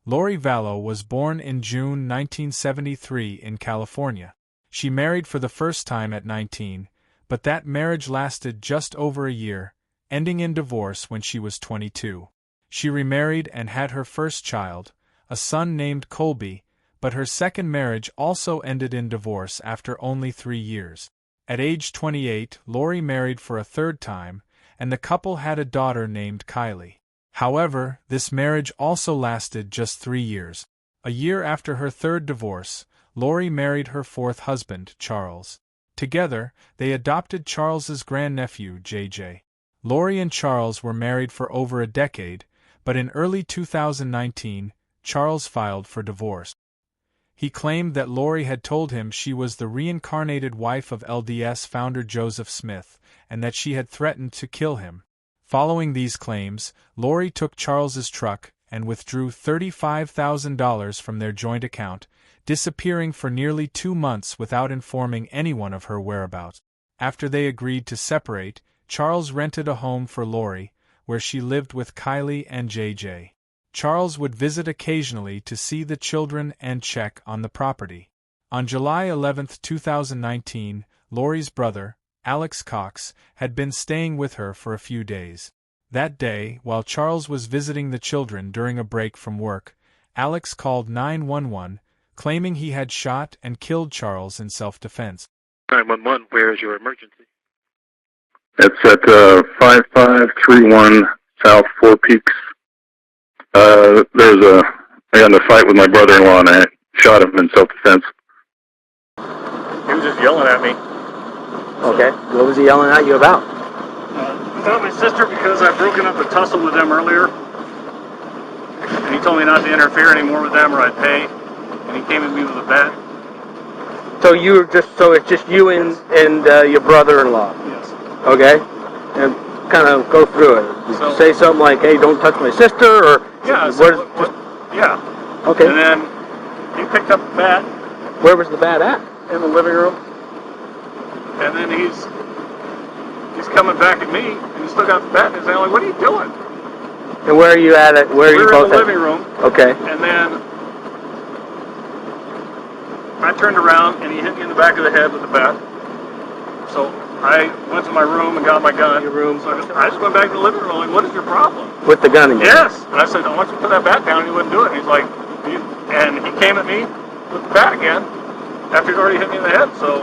Lori Vallow was born in June 1973 in California. She married for the first time at 19, but that marriage lasted just over a year, ending in divorce when she was 22. She remarried and had her first child, a son named Colby, but her second marriage also ended in divorce after only 3 years. At age 28, Lori married for a third time, and the couple had a daughter named Kylie. However, this marriage also lasted just 3 years. A year after her third divorce, Lori married her fourth husband, Charles. Together, they adopted Charles's grandnephew, JJ. Lori and Charles were married for over a decade, but in early 2019, Charles filed for divorce. He claimed that Lori had told him she was the reincarnated wife of LDS founder Joseph Smith, and that she had threatened to kill him. Following these claims, Lori took Charles's truck and withdrew $35,000 from their joint account, disappearing for nearly 2 months without informing anyone of her whereabouts. After they agreed to separate, Charles rented a home for Lori, where she lived with Kylie and JJ. Charles would visit occasionally to see the children and check on the property. On July 11, 2019, Lori's brother, Alex Cox, had been staying with her for a few days. That day, while Charles was visiting the children during a break from work, Alex called 911, claiming he had shot and killed Charles in self-defense. 911, where is your emergency? It's at 5531 South Four Peaks. I got in a fight with my brother-in-law and I shot him in self-defense. He was just yelling at me. Okay. What was he yelling at you about? About my sister, because I'd broken up a tussle with them earlier. And he told me not to interfere anymore with them or I'd pay. And he came at me with a bat. So it's just you and your brother-in-law? Yes. Okay. And kind of go through it. Did you say something like, hey, don't touch my sister, or? Yeah. Yeah. Okay. And then he picked up the bat. Where was the bat at? In the living room. And then he's coming back at me, and he's still got the bat in his hand. I'm like, what are you doing? And where are you at? Where are you both in the living room. Okay. And then I turned around, and he hit me in the back of the head with the bat. So I went to my room and got my gun. Your room. So I just went back to the living room. Like, what is your problem? With the gun again? Yes. And I said, I want you to put that bat down. And he wouldn't do it. And he's like, and he came at me with the bat again after he'd already hit me in the head. So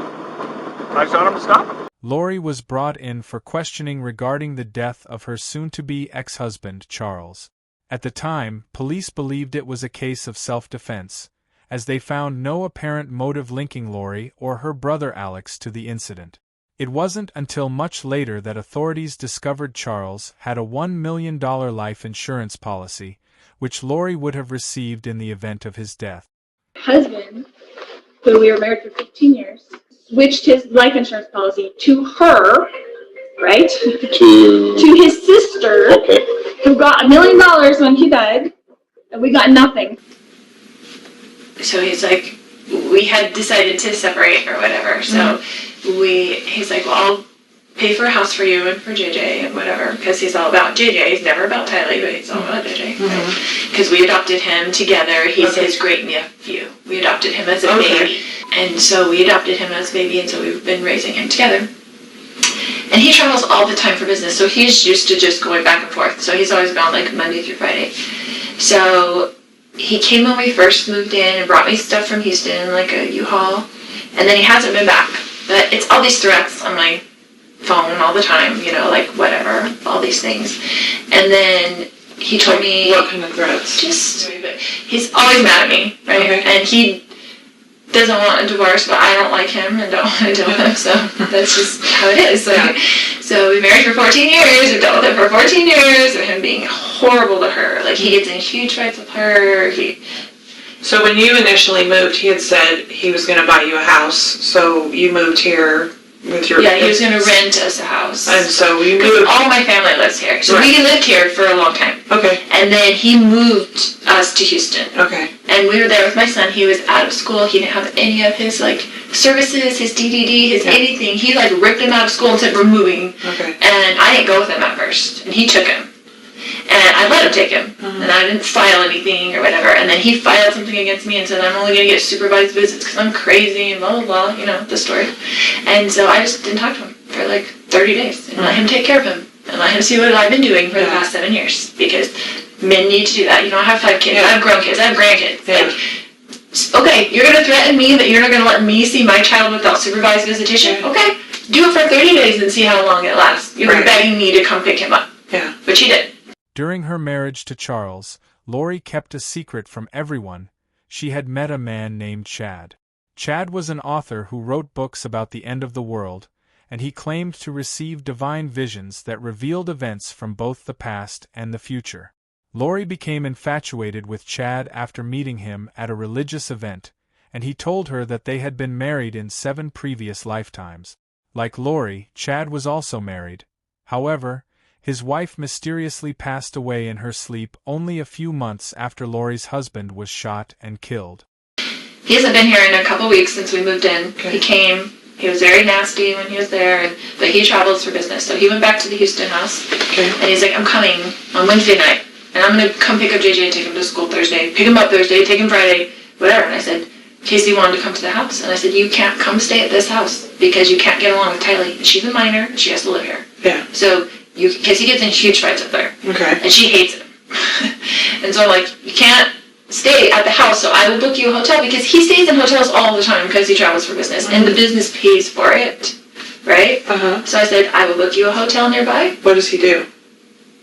I shot him to stop him. Lori was brought in for questioning regarding the death of her soon-to-be ex-husband, Charles. At the time, police believed it was a case of self-defense, as they found no apparent motive linking Lori or her brother Alex to the incident. It wasn't until much later that authorities discovered Charles had a $1 million life insurance policy, which Lori would have received in the event of his death. Husband, who we were married for 15 years, switched his life insurance policy to her, right? To his sister, Okay. who got $1 million when he died, and we got nothing. So he's like, we had decided to separate or whatever, so he's like, well, I'll pay for a house for you and for JJ and whatever, because he's all about JJ. He's never about Tylee, but he's all about JJ. Because we adopted him together. He's his great nephew. We adopted him as a baby. And so we adopted him as a baby, and so we've been raising him together. And he travels all the time for business, so he's used to just going back and forth. So he's always gone like Monday through Friday. So he came when we first moved in and brought me stuff from Houston, like a U-Haul. And then he hasn't been back. But it's all these threats on my phone all the time, you know, like whatever, all these things. And then he told me... What kind of threats? Just, he's always mad at me, right? Okay. And he doesn't want a divorce, but I don't like him and don't want to deal with him, so that's just how it is. Like, so we married for 14 years, we dealt with him for 14 years, of him being horrible to her. Like, he gets in huge fights with her. So when you initially moved, he had said he was going to buy you a house, so you moved here with your... Yeah, he was going to rent us a house. And so we moved... All my family lives here, so we lived here for a long time. Okay. And then he moved us to Houston. Okay. And we were there with my son. He was out of school. He didn't have any of his, like, services, his DDD, his anything. He, like, ripped him out of school and said, we're moving. Okay. And I didn't go with him at first. And he took him. And I let him take him. And I didn't file anything or whatever. And then he filed something against me and said, I'm only going to get supervised visits because I'm crazy and blah, blah, blah, you know, the story. And so I just didn't talk to him for like 30 days and let him take care of him and let him see what I've been doing for the past 7 years, because men need to do that. You know, I have 5 kids, I have grown kids, I have grandkids. Like, okay, you're going to threaten me that you're not going to let me see my child without supervised visitation? Okay, do it for 30 days and see how long it lasts. You're begging me to come pick him up. Yeah. But she did. During her marriage to Charles, Lori kept a secret from everyone. She had met a man named Chad. Chad was an author who wrote books about the end of the world, and he claimed to receive divine visions that revealed events from both the past and the future. Lori became infatuated with Chad after meeting him at a religious event, and he told her that they had been married in 7 previous lifetimes. Like Lori, Chad was also married. However, his wife mysteriously passed away in her sleep only a few months after Lori's husband was shot and killed. He hasn't been here in a couple weeks since we moved in. He came. He was very nasty when he was there, but he travels for business. So he went back to the Houston house, and he's like, I'm coming on Wednesday night, and I'm going to come pick up JJ and take him to school Thursday, pick him up Thursday, take him Friday, whatever. And I said, Casey wanted to come to the house, and I said, you can't come stay at this house because you can't get along with Tylee. She's a minor, and she has to live here. Yeah. So, because he gets in huge fights up there. Okay. And she hates him. And so I'm like, you can't stay at the house, so I will book you a hotel, because he stays in hotels all the time because he travels for business, and the business pays for it, right? So I said, I will book you a hotel nearby. What does he do?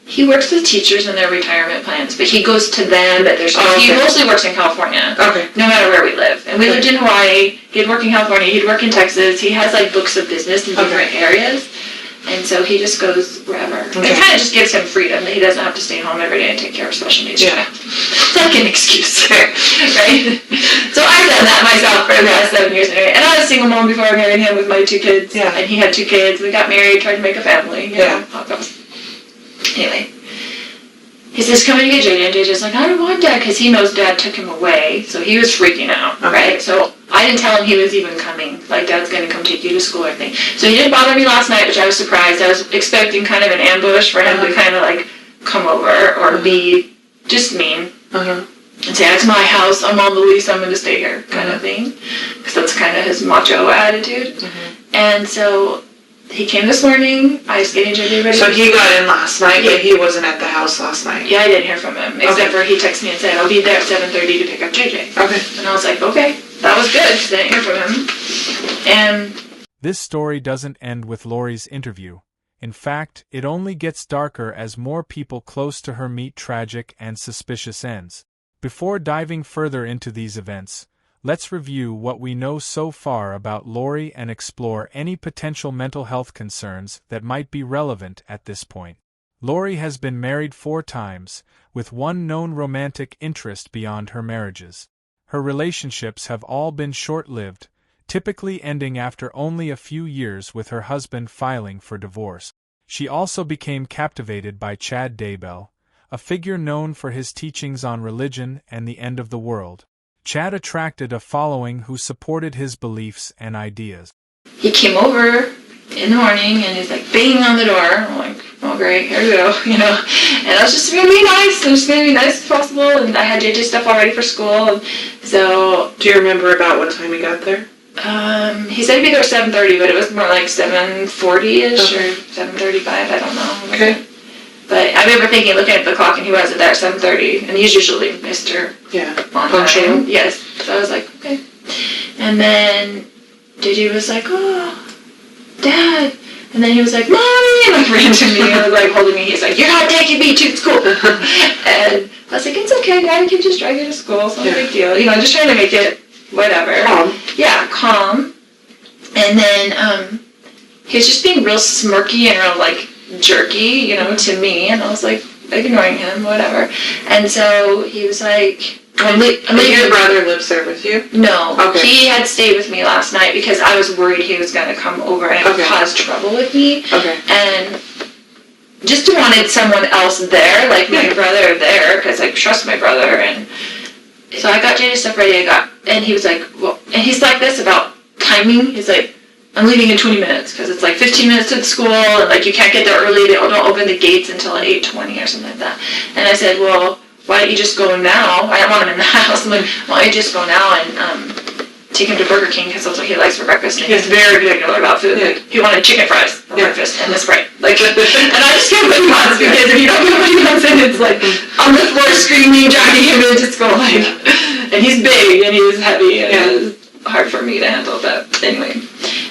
He works with teachers and their retirement plans, but he goes to them at their school. He mostly works in California. Okay. No matter where we live. And we lived in Hawaii. He'd work in California. He'd work in Texas. He has like books of business in different areas. And so he just goes wherever. It kind of just gives him freedom that he doesn't have to stay home every day and take care of special needs child. It's like an excuse, right? So I've done that myself for the past 7 years anyway. And I was a single mom before I married him with my 2 kids. Yeah. And he had 2 kids. We got married, tried to make a family. You know, how it goes. Anyway. He says, come in to get JJ. And JJ's like, I don't want Dad, because he knows Dad took him away. So he was freaking out, right? So I didn't tell him he was even coming. Like, Dad's going to come take you to school or anything. So he didn't bother me last night, which I was surprised. I was expecting kind of an ambush for him to kind of, like, come over or be just mean. And say, it's my house, I'm on the lease, I'm going to stay here, kind of thing. Because that's kind of his macho attitude. And so he came this morning. I was getting JJ ready. So he got in last night, but he wasn't at the house last night. Yeah, I didn't hear from him. Except for he texted me and said, I'll be there at 7:30 to pick up JJ. Okay. And I was like, okay, that was good, because I didn't hear from him. And this story doesn't end with Lori's interview. In fact, it only gets darker as more people close to her meet tragic and suspicious ends. Before diving further into these events, let's review what we know so far about Lori and explore any potential mental health concerns that might be relevant at this point. Lori has been married 4 times, with one known romantic interest beyond her marriages. Her relationships have all been short-lived, typically ending after only a few years with her husband filing for divorce. She also became captivated by Chad Daybell, a figure known for his teachings on religion and the end of the world. Chad attracted a following who supported his beliefs and ideas. He came over in the morning and he's like banging on the door. I'm like, oh great, here we go, you know. And I was just going to be nice. I'm just going to be nice as possible. And I had JJ stuff all ready for school. And so, do you remember about what time he got there? He said he'd be there at 7:30, but it was more like 7:40ish or 7:35. I don't know. Okay. But I remember thinking, looking at the clock, and he wasn't there at 7:30, and he's usually Mr. On time. Yes. So I was like, okay. And then JJ was like, oh, Dad. And then he was like, Mommy, and like ran to me and was like holding me. He's like, you're not taking me to school. And I was like, it's okay, Dad, I can just drive you to school. It's not a big deal. You know, just trying to make it whatever. Calm. Yeah, calm. And then he was just being real smirky and real like jerky, you know, to me, and I was like ignoring him, whatever. And so he was like, your brother lives there with you? No. Okay. He had stayed with me last night because I was worried he was going to come over and cause trouble with me. Okay. And just wanted someone else there, like my brother there, because I trust my brother. And so I got JJ's stuff ready. And he was like, well, and he's like this about timing. He's like, I'm leaving in 20 minutes because it's like 15 minutes to the school and like you can't get there early. They don't open the gates until 8:20 or something like that. And I said, well, why don't you just go now? I don't want him in the house. I'm like, why don't you just go now and take him to Burger King because that's what he likes for breakfast. And he's very particular about food. Like, he wanted chicken fries for breakfast and this Sprite. Like, and I just can't put him on because if you don't put him on, then it's like on the floor screaming, dragging him into school. Like, and he's big and he's heavy and it's hard for me to handle. But anyway,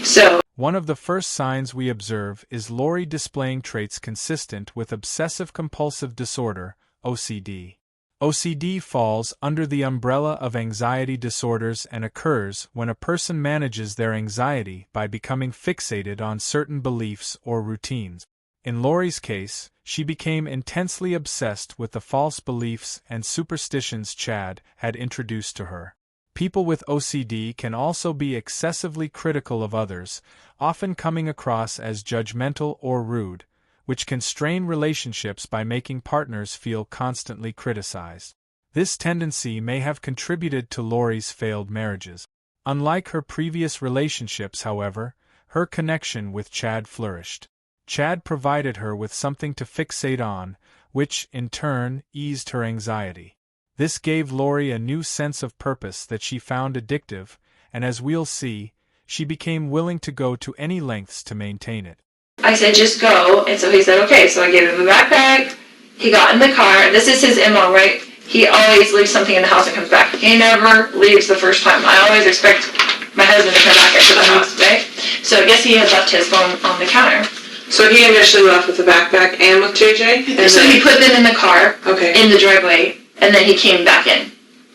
so. One of the first signs we observe is Lori displaying traits consistent with obsessive-compulsive disorder, OCD. OCD falls under the umbrella of anxiety disorders and occurs when a person manages their anxiety by becoming fixated on certain beliefs or routines. In Lori's case, she became intensely obsessed with the false beliefs and superstitions Chad had introduced to her. People with OCD can also be excessively critical of others, often coming across as judgmental or rude, which can strain relationships by making partners feel constantly criticized. This tendency may have contributed to Lori's failed marriages. Unlike her previous relationships, however, her connection with Chad flourished. Chad provided her with something to fixate on, which, in turn, eased her anxiety. This gave Lori a new sense of purpose that she found addictive, and as we'll see, she became willing to go to any lengths to maintain it. I said, just go. And so he said, okay. So I gave him a backpack. He got in the car. This is his MO, right? He always leaves something in the house and comes back. He never leaves the first time. I always expect my husband to come back into the house, right? So I guess he had left his phone on the counter. So he initially left with the backpack and with JJ? And so he put them in the car, in the driveway, and then he came back in,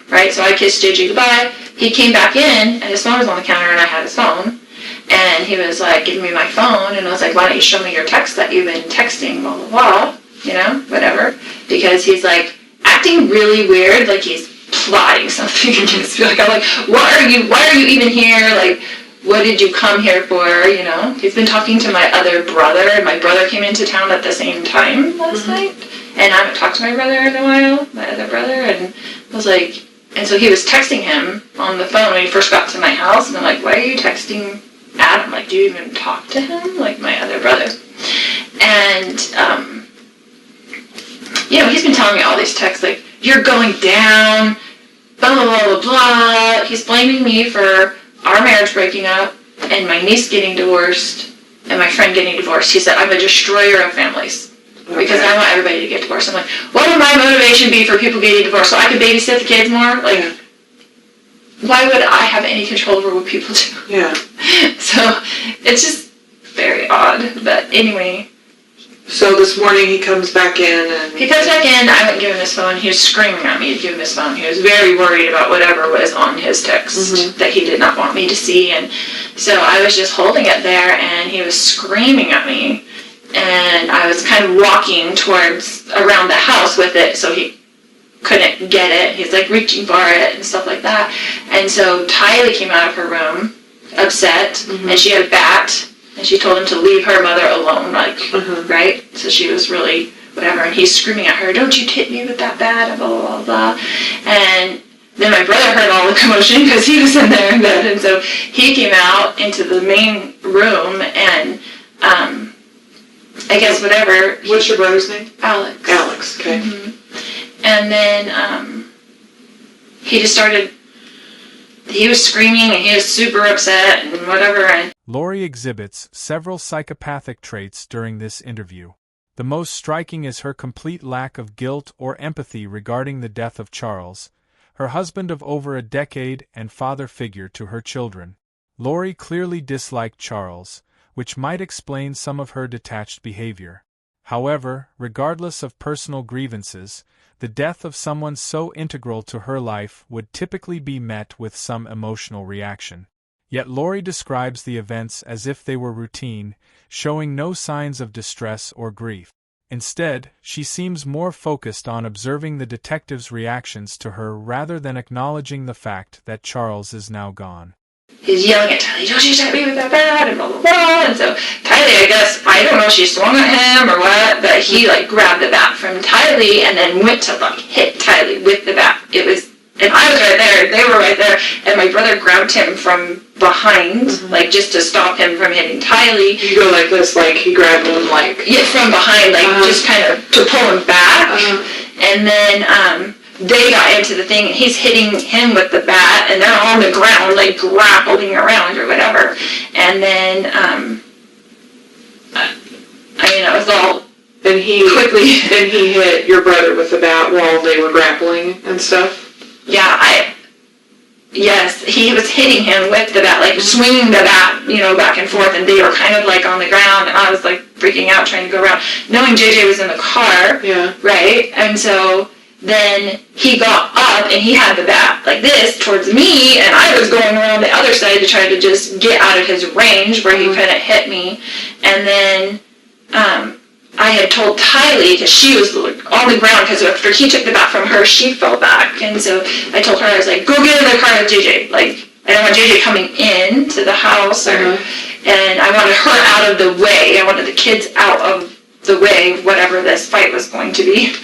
right? So I kissed JJ goodbye. He came back in, and his phone was on the counter, and I had his phone. And he was like, giving me my phone, and I was like, why don't you show me your text that you've been texting, blah, blah, blah, you know, whatever. Because he's like acting really weird, like he's plotting something against me. Like, I'm like, why are you even here? Like, what did you come here for, you know? He's been talking to my other brother, and my brother came into town at the same time last night. And I haven't talked to my brother in a while, my other brother, and I was like, and so he was texting him on the phone when he first got to my house, and I'm like, why are you texting Adam? Like, do you even talk to him? Like, my other brother. And, you know, he's been telling me all these texts, like, you're going down, blah, blah, blah, blah, blah. He's blaming me for our marriage breaking up, and my niece getting divorced, and my friend getting divorced. He said, I'm a destroyer of families. Because I want everybody to get divorced. I'm like, what would my motivation be for people getting divorced? So I could babysit the kids more? Like, why would I have any control over what people do? Yeah. So, it's just very odd. But anyway. So this morning he comes back in and... He comes back in, I wouldn't give him his phone. He was screaming at me to give him his phone. He was very worried about whatever was on his text that he did not want me to see. And so I was just holding it there, and he was screaming at me. And I was kind of walking around the house with it, so he couldn't get it. He's like reaching for it and stuff like that. And so Tylee came out of her room, upset, and she had a bat, and she told him to leave her mother alone, like, right? So she was really, whatever, and he's screaming at her, don't you hit me with that bat, blah, blah, blah, blah. And then my brother heard all the commotion because he was in there in bed, and so he came out into the main room, and I guess whatever. What's your brother's name? Alex. Alex, okay. And then he just started, he was screaming and he was super upset and whatever. And Lori exhibits several psychopathic traits during this interview. The most striking is her complete lack of guilt or empathy regarding the death of Charles, her husband of over a decade and father figure to her children. Lori clearly disliked Charles, which might explain some of her detached behavior. However, regardless of personal grievances, the death of someone so integral to her life would typically be met with some emotional reaction. Yet Lori describes the events as if they were routine, showing no signs of distress or grief. Instead, she seems more focused on observing the detective's reactions to her rather than acknowledging the fact that Charles is now gone. He's yelling at Tylee, don't you hit me with that bat, and blah, blah, blah. And so Tylee, I guess, I don't know if she swung at him or what, but he, like, grabbed the bat from Tylee and then went to, like, hit Tylee with the bat. It was and I was right there, they were right there, and my brother grabbed him from behind, like, just to stop him from hitting Tylee. You go like this, like, he grabbed him, like... Yeah, from behind, like, just kind of to pull him back. And then, they got into the thing, and he's hitting him with the bat, and they're on the ground, like, grappling around or whatever. And then, it was all quickly. And he hit your brother with the bat while they were grappling and stuff? Yeah, yes, he was hitting him with the bat, like, swinging the bat, back and forth, and they were kind of, like, on the ground, and I was, like, freaking out, trying to go around, knowing JJ was in the car, right? And so... then he got up and he had the bat like this towards me, and I was going around the other side to try to just get out of his range where he couldn't hit me. And then I had told Tylee, because she was on the ground, because after he took the bat from her, she fell back. And so I told her, I was like, go get in the car with JJ. Like, I don't want JJ coming in to the house, and I wanted her out of the way. I wanted the kids out of the way of whatever this fight was going to be.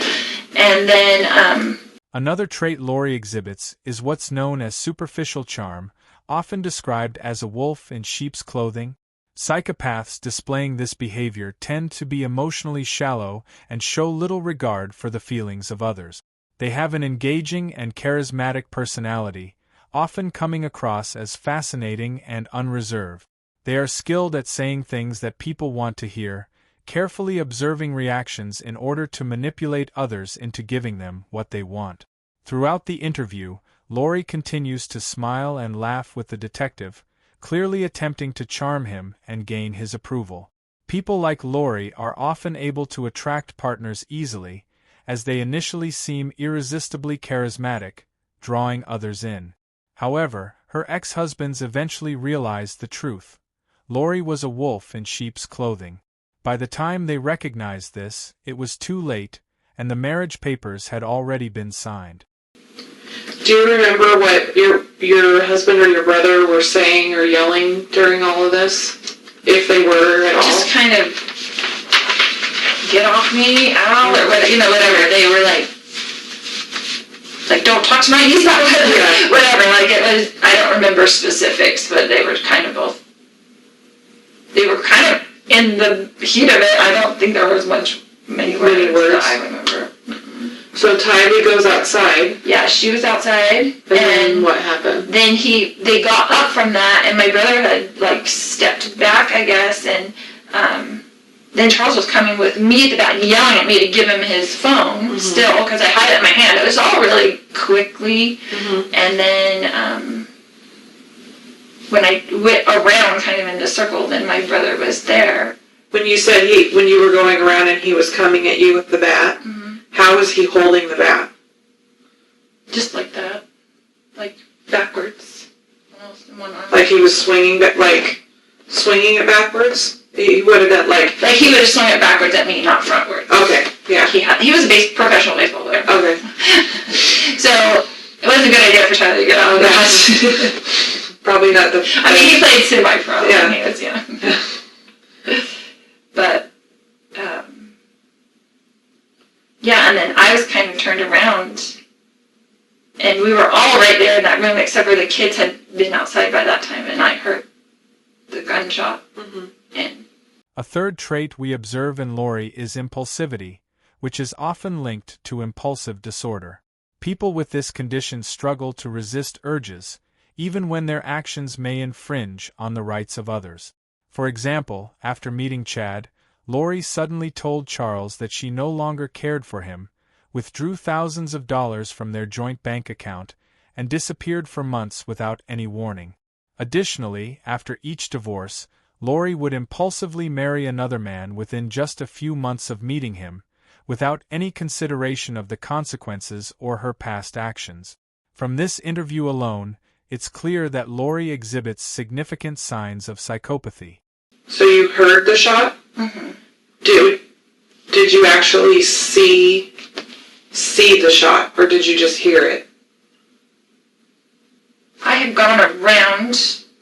And then, Another trait Lori exhibits is what's known as superficial charm, often described as a wolf in sheep's clothing. Psychopaths displaying this behavior tend to be emotionally shallow and show little regard for the feelings of others. They have an engaging and charismatic personality, often coming across as fascinating and unreserved. They are skilled at saying things that people want to hear, carefully observing reactions in order to manipulate others into giving them what they want. Throughout the interview, Lori continues to smile and laugh with the detective, clearly attempting to charm him and gain his approval. People like Lori are often able to attract partners easily, as they initially seem irresistibly charismatic, drawing others in. However, her ex-husbands eventually realized the truth. Lori was a wolf in sheep's clothing. By the time they recognized this, it was too late, and the marriage papers had already been signed. Do you remember what your husband or your brother were saying or yelling during all of this? If they were at all? Just kind of, get off me, ow, or whatever. They were like, don't talk to my niece that way, whatever. Like, it was, I don't remember specifics, but they were kind of in the heat of it. I don't think there was many words that I remember. So Tylee goes outside. Yeah, she was outside. And then what happened? Then they got up from that, and my brother had stepped back, I guess, and then Charles was coming with me at the back, yelling at me to give him his phone still, because I had it in my hand. It was all really quickly, and then when I went around kind of in the circle, then my brother was there. When you said when you were going around and he was coming at you with the bat, how was he holding the bat? Just like that. Like, backwards. Almost in one arm. Like he was swinging it backwards? He would have done like he would have swung it backwards at me, not frontwards. Okay, yeah. He was a professional baseball player. Okay. So, it wasn't a good idea for Tyler to get out of that. Probably not the... I mean, he played semi-pro. Yeah. He was, But, yeah, and then I was kind of turned around, and we were all right there in that room, except for the kids had been outside by that time, and I heard the gunshot. And a third trait we observe in Lori is impulsivity, which is often linked to impulsive disorder. People with this condition struggle to resist urges, even when their actions may infringe on the rights of others. For example, after meeting Chad, Lori suddenly told Charles that she no longer cared for him, withdrew thousands of dollars from their joint bank account, and disappeared for months without any warning. Additionally, after each divorce, Lori would impulsively marry another man within just a few months of meeting him, without any consideration of the consequences or her past actions. From this interview alone, it's clear that Lori exhibits significant signs of psychopathy. So you heard the shot? Did you actually see the shot, or did you just hear it? I had gone around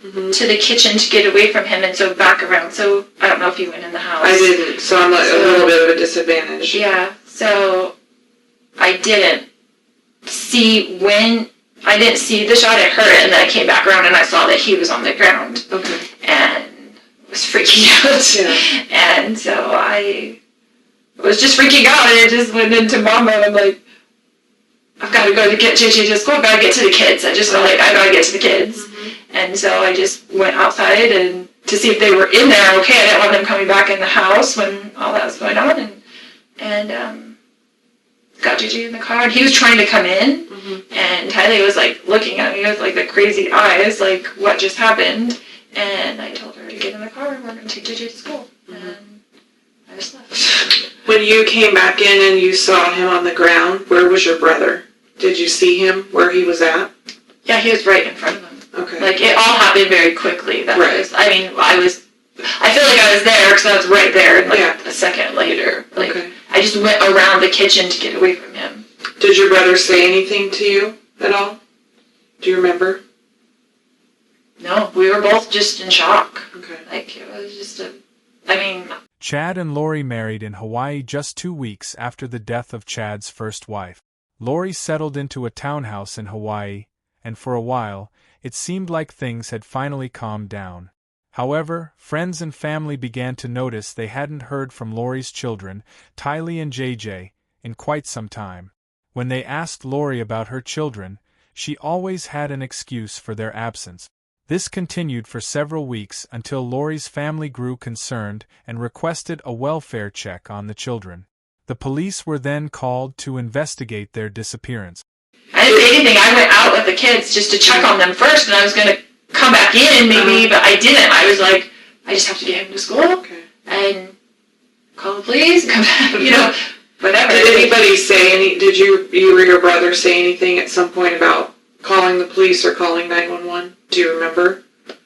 to the kitchen to get away from him, and so back around. So I don't know if he went in the house. I didn't, so I'm a little bit of a disadvantage. Yeah, so I didn't see when I didn't see the shot, it hurt, and then I came back around and I saw that he was on the ground. Okay. And was freaking out. Yeah. And so I was just freaking out, and I just went into mom mode. I'm like, I've got to go to get JJ to school. I've got to get to the kids. I just felt like I got to get to the kids. And so I just went outside and to see if they were in there okay. I didn't want them coming back in the house when all that was going on. And got JJ in the car, and he was trying to come in. And Tylee was like looking at me with like the crazy eyes, like what just happened. And I told her to get in the car and we're going to take JJ to school. And I just left. When you came back in and you saw him on the ground, where was your brother? Did you see him where he was at? Yeah, he was right in front of him. Okay. Like, it all happened very quickly. That Right. was, I mean, I feel like I was there because I was right there, and like a second later. Like, Okay. I just went around the kitchen to get away from him. Did your brother say anything to you at all? Do you remember? No, we were both just in shock. Okay. Like, it was just Chad and Lori married in Hawaii just 2 weeks after the death of Chad's first wife. Lori settled into a townhouse in Hawaii, and for a while, it seemed like things had finally calmed down. However, friends and family began to notice they hadn't heard from Lori's children, Tylee and JJ, in quite some time. When they asked Lori about her children, she always had an excuse for their absence. This continued for several weeks until Lori's family grew concerned and requested a welfare check on the children. The police were then called to investigate their disappearance. I didn't say anything. I went out with the kids just to check on them first, and I was going to come back in maybe, but I didn't. I was like, I just have to get him to school and call the police, come back, whatever. Did anybody say did you or your brother say anything at some point about calling the police or calling 911? Do you remember?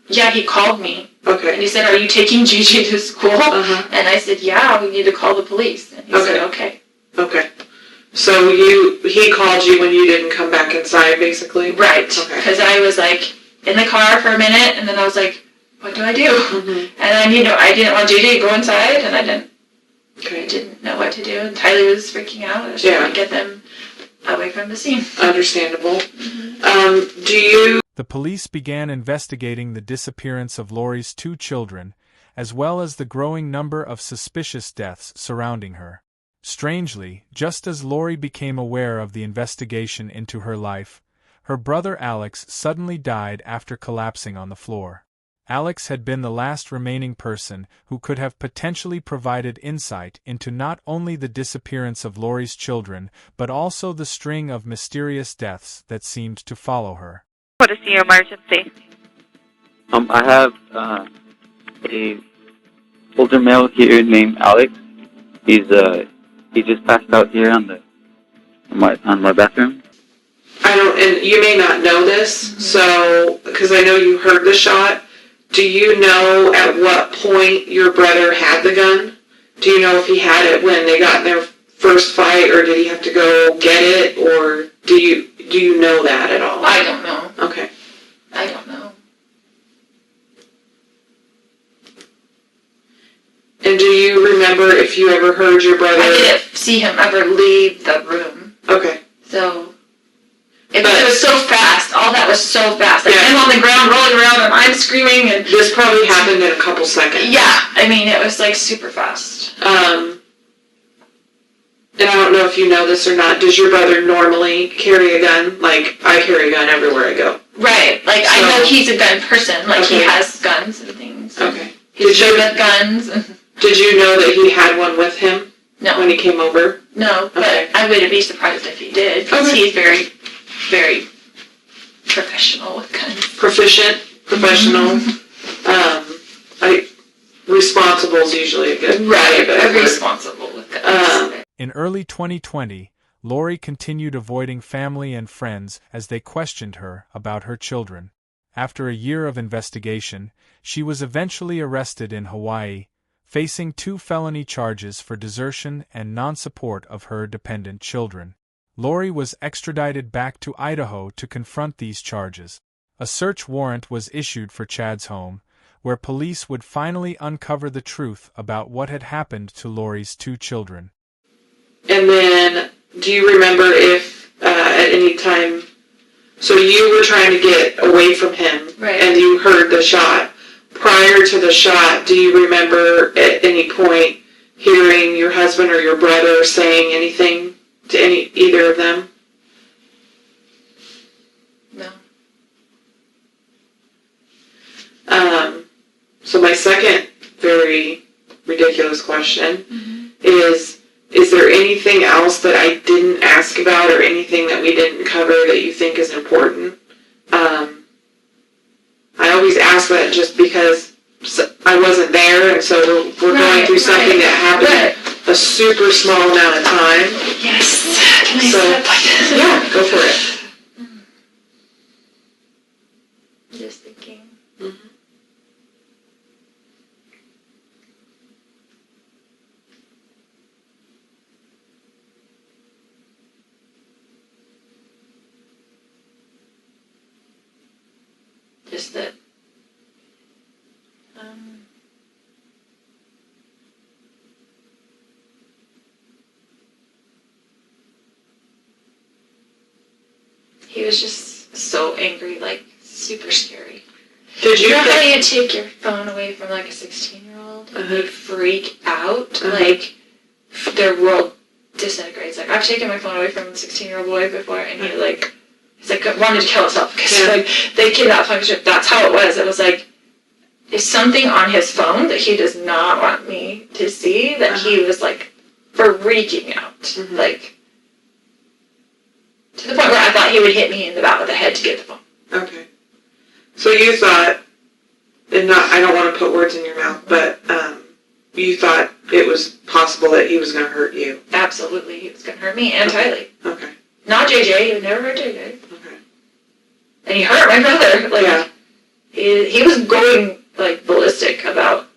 Yeah, he called me. Okay. And he said, "Are you taking JJ to school?" And I said, "Yeah, we need to call the police." And he said, "Okay." Okay. So he called you when you didn't come back inside, basically? Right. Okay. Because I was like in the car for a minute, and then I was like, "What do I do?" And I didn't want JJ to go inside, and I didn't know what to do. And Tylee was freaking out. I was trying to get them away from the scene. Understandable. The police began investigating the disappearance of Lori's 2 children, as well as the growing number of suspicious deaths surrounding her. Strangely, just as Lori became aware of the investigation into her life, her brother Alex suddenly died after collapsing on the floor. Alex had been the last remaining person who could have potentially provided insight into not only the disappearance of Lori's children, but also the string of mysterious deaths that seemed to follow her. What is your emergency? I have a older male here named Alex. He just passed out here on my bathroom. And you may not know this, so because I know you heard the shot. Do you know at what point your brother had the gun? Do you know if he had it when they got in their first fight, or did he have to go get it, or do you know that at all? I don't know. Okay. I don't know. And do you remember if you ever heard your brother? I didn't see him ever leave the room. Okay. So, it was so fast. All that was so fast. Like, him on the ground, rolling around, and I'm screaming. And this probably happened in a couple seconds. Yeah. I mean, it was like super fast. And I don't know if you know this or not, does your brother normally carry a gun? Like, I carry a gun everywhere I go. Right. Like, I know he's a gun person. Like, he has guns and things. Okay. He's good with guns. Did you know that he had one with him? No. When he came over? No, but I wouldn't be surprised if he did. Because he's very, very professional with guns. Proficient, professional. Responsible is usually a good very responsible with guns. In early 2020, Lori continued avoiding family and friends as they questioned her about her children. After a year of investigation, she was eventually arrested in Hawaii, facing 2 felony charges for desertion and non-support of her dependent children. Lori was extradited back to Idaho to confront these charges. A search warrant was issued for Chad's home, where police would finally uncover the truth about what had happened to Lori's 2 children. And then, do you remember if at any time So you were trying to get away from him, Right. and you heard the shot. Prior to the shot, do you remember at any point hearing your husband or your brother saying anything to either of them? No. So my second very ridiculous question is there anything else that I didn't ask about or anything that we didn't cover that you think is important? I always ask that just because I wasn't there, and so we're going through something that happened a super small amount of time. Yes. Can I step? Yeah, go for it. Just thinking. Just that. He was just so angry, like super scary. Did you know how you take your phone away from like a 16-year-old and they freak out? Like their world disintegrates. Like I've taken my phone away from a 16-year-old boy before, and he's like wanted to kill himself because like they kidnapped him. That's how it was. It was like if something on his phone that he does not want me to see, that he was like freaking out, like to the point where I thought he would hit me in the back of the head to get the phone. Okay. So you thought, and I don't want to put words in your mouth, but you thought it was possible that he was going to hurt you. Absolutely, he was going to hurt me and Tylee. Okay. Not JJ. He would never hurt JJ. Okay. And he hurt my brother. Like he was going like ballistic about.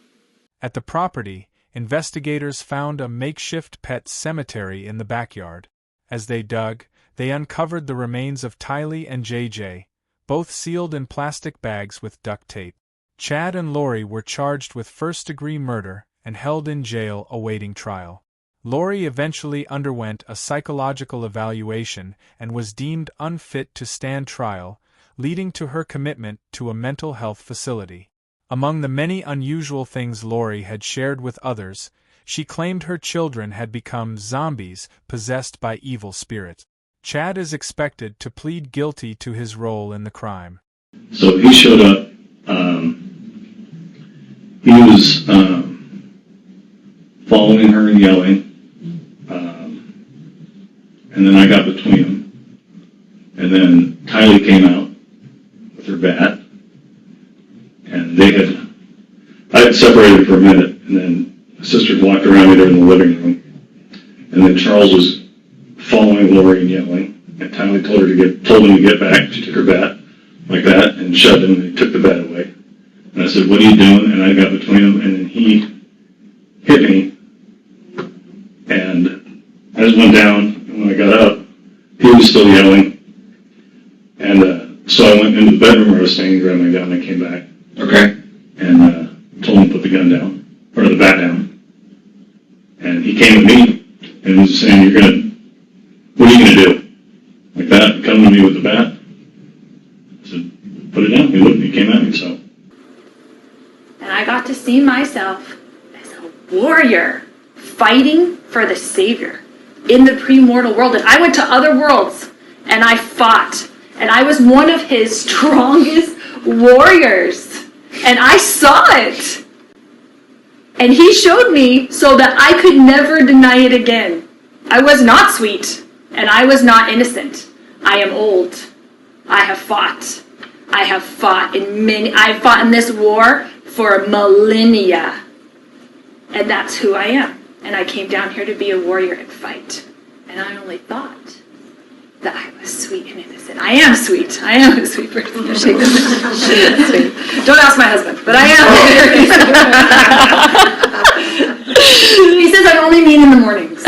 At the property, investigators found a makeshift pet cemetery in the backyard. As they dug, they uncovered the remains of Tylee and JJ, both sealed in plastic bags with duct tape. Chad and Lori were charged with first-degree murder and held in jail awaiting trial. Lori eventually underwent a psychological evaluation and was deemed unfit to stand trial, leading to her commitment to a mental health facility. Among the many unusual things Lori had shared with others, she claimed her children had become zombies possessed by evil spirits. Chad is expected to plead guilty to his role in the crime. So he showed up. He was following her and yelling. And then I got between them. And then Tylee came out with her bat. And I had separated for a minute. And then my sister walked around me there in the living room. And then Charles was following Lori and yelling. And Tylee told him to get back. She took her bat like that and shoved him, and he took the bat away. And I said, "What are you doing?" And I got between them, and then he hit me. And I just went down, and when I got up, he was still yelling. And so I went into the bedroom where I was staying, grabbed my gun, and I came back. Okay. And told him to put the gun down, or the bat down. And he came at me and was saying, "What are you going to do?" Like that, come to me with the bat. I said, "Put it down." He wouldn't. He came at me, so. And I got to see myself as a warrior fighting for the Savior in the premortal world. And I went to other worlds and I fought. And I was one of his strongest warriors. And I saw it. And he showed me so that I could never deny it again. I was not sweet. And I was not innocent. I am old. I have fought. I have fought in this war for millennia. And that's who I am. And I came down here to be a warrior and fight. And I only thought that I was sweet and innocent. I am sweet. I am a sweet person. Don't ask my husband, but I am. He says I'm only mean in the mornings.